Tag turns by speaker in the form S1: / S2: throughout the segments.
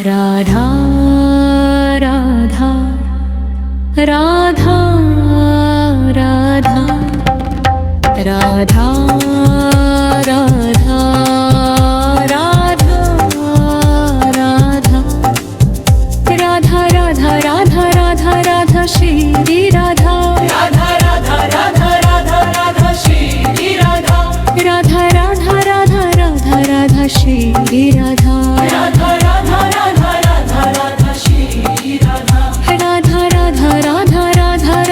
S1: Radha Radha Radha Radha Radha Radha Radha Radha Radha Radha Radha Radha Radha Shri Radha
S2: Radha Radha Radha Radha Radha Shri Radha
S1: Radha Radha Radha Radha Radha Shri Radha
S2: Radha Radha Radha Radha Radha Shri Radha
S1: Radha Radha Radha Radha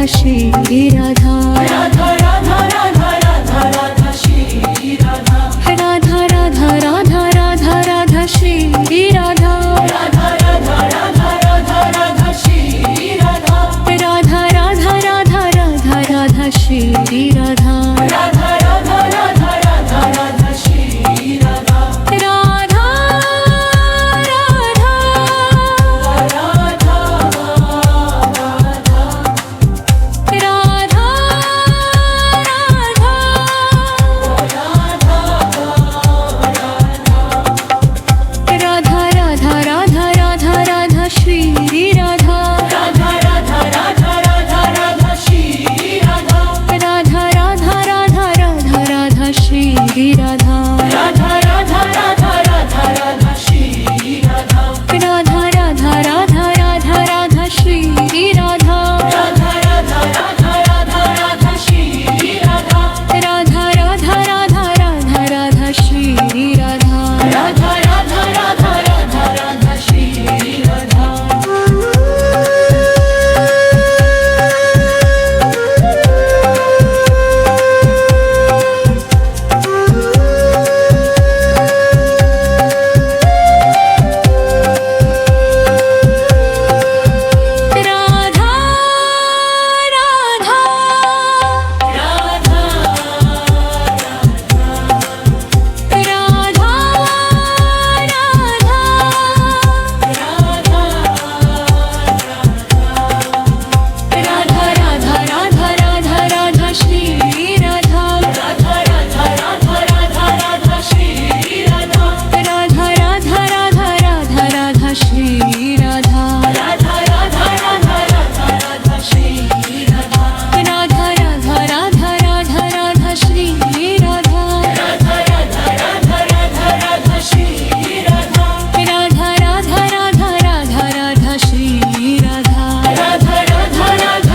S1: Shri Radha
S2: Radha Radha Radha Radha Radha Shri Radha
S1: Radha Radha Radha Radha Radha Shri Radha
S2: Radha Radha Radha Radha Radha Shri Radha
S1: Radha Radha Radha Radha Radha Shri Radha
S2: Radha Radha Radha Radha Radha Shri Radha
S1: Radha Radha Radha Radha Radha Radha Radha Shri Radha
S2: Radha Radha Radha Radha Radha Shri Radha
S1: Radha Radha Radha Radha Radha Shri Radha
S2: Radha Radha Radha Radha Radha Shri Radha
S1: Radha Radha Radha Radha Radha Shri Radha
S2: Radha Radha Radha Radha Radha Shri Radha
S1: Radha Radha Radha Radha Radha Shri Radha
S2: Radha Radha Radha Radha Radha Shri Radha
S1: Radha Radha Radha Radha Radha Radha Radha Shri Radha
S2: Radha Radha Radha Radha Radha Shri Radha
S1: Radha Radha Radha Radha Radha Shri Radha
S2: Radha Radha Radha Radha Radha Shri Radha
S1: Radha Radha Radha Radha Radha Shri Radha
S2: Radha Radha Radha Radha Radha Shri Radha
S1: Radha Radha Radha Radha Radha Shri Radha
S2: Radha Radha Radha Radha Radha Shri Radha
S1: Radha Radha Radha Radha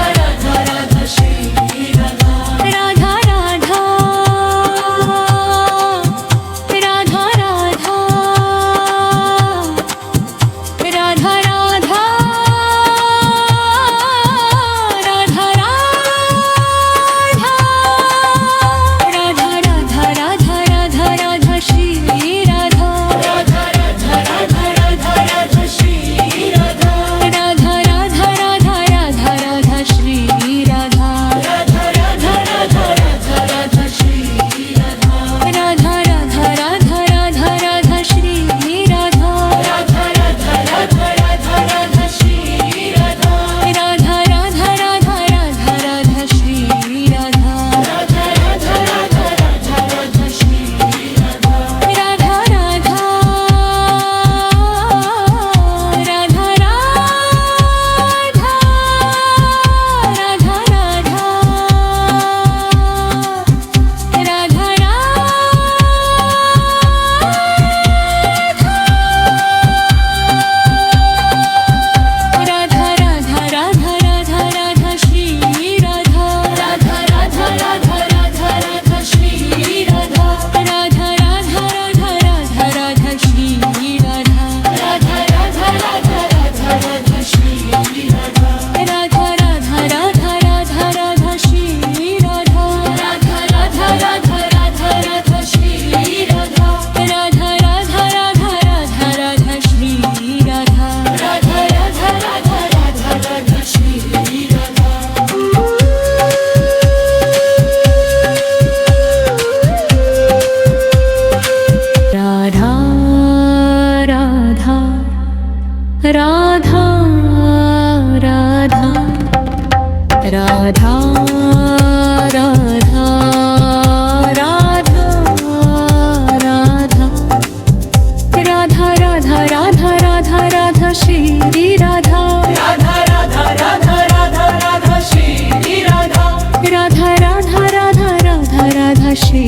S1: Radha Radha Radha Radha Radha Radha Shri Radha
S2: Radha Radha Radha Radha Radha Shri Radha
S1: Radha Radha Radha Radha Radha Shri Radha
S2: Radha Radha Radha Radha Radha Shri Radha
S1: Radha Radha Radha Radha Radha Shri Radha
S2: Radha Radha Radha Radha Radha Shri Radha
S1: Radha Radha Radha Radha Radha Shri Radha
S2: Radha Radha Radha Radha Radha Shri Radha
S1: Radha Radha Radha Radha Radha Radha Radha Radha Shri Radha
S2: Radha Radha Radha Radha Radha Shri Radha
S1: Radha Radha Radha Radha Radha Shri Radha
S2: Radha Radha Radha Radha Radha Shri Radha
S1: Radha Radha Radha Radha Radha Shri Radha
S2: Radha Radha Radha Radha Radha Shri Radha
S1: Radha Radha Radha Radha Radha Shri Radha
S2: Radha Radha Radha Radha Radha Shri Radha
S1: Radha Radha Radha Radha Radha Radha Radha Radha Radha Radha Radha Radha Shri Radha
S2: Radha Radha Radha Radha Radha Shri Radha
S1: Radha Radha Radha Radha Radha Shri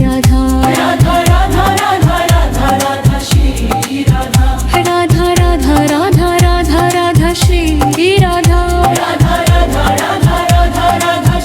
S1: Radha
S2: Radha Radha Radha Radha Radha Shri Radha
S1: Radha Radha Radha Radha Radha Shri Radha
S2: Radha Radha Radha Radha Radha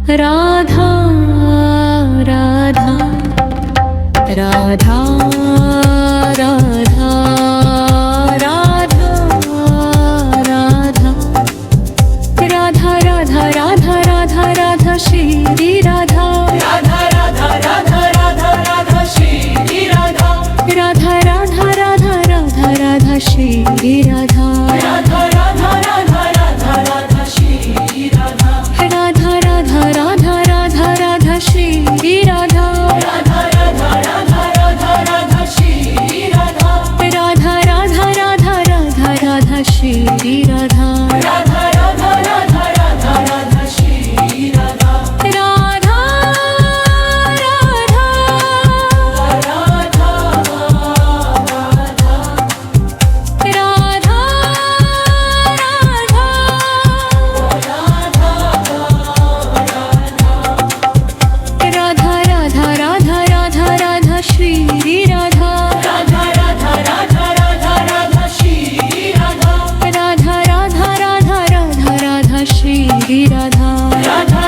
S1: Radha Radha Radha Radha Radha Radha Radha Radha Radha Radha Radha Shri Radha
S2: Radha Radha Radha Radha Radha Shri Radha
S1: Radha Radha Radha Radha Radha Shri Radha
S2: Radha Radha Radha Radha Radha Shri Radha
S1: Radha Radha Radha Radha Radha Shri Radha
S2: Radha Radha Radha Radha Radha Shri Radha
S1: Radha Radha Radha Radha Radha Shri Radha
S2: Radha Radha Radha Radha Radha Shri Radha
S1: Radha Radha Radha Radha Radha Radha Shri Radha
S2: Radha Radha Radha Radha Radha Shri Radha
S1: Radha Radha Radha Radha Radha Shri Radha
S2: Radha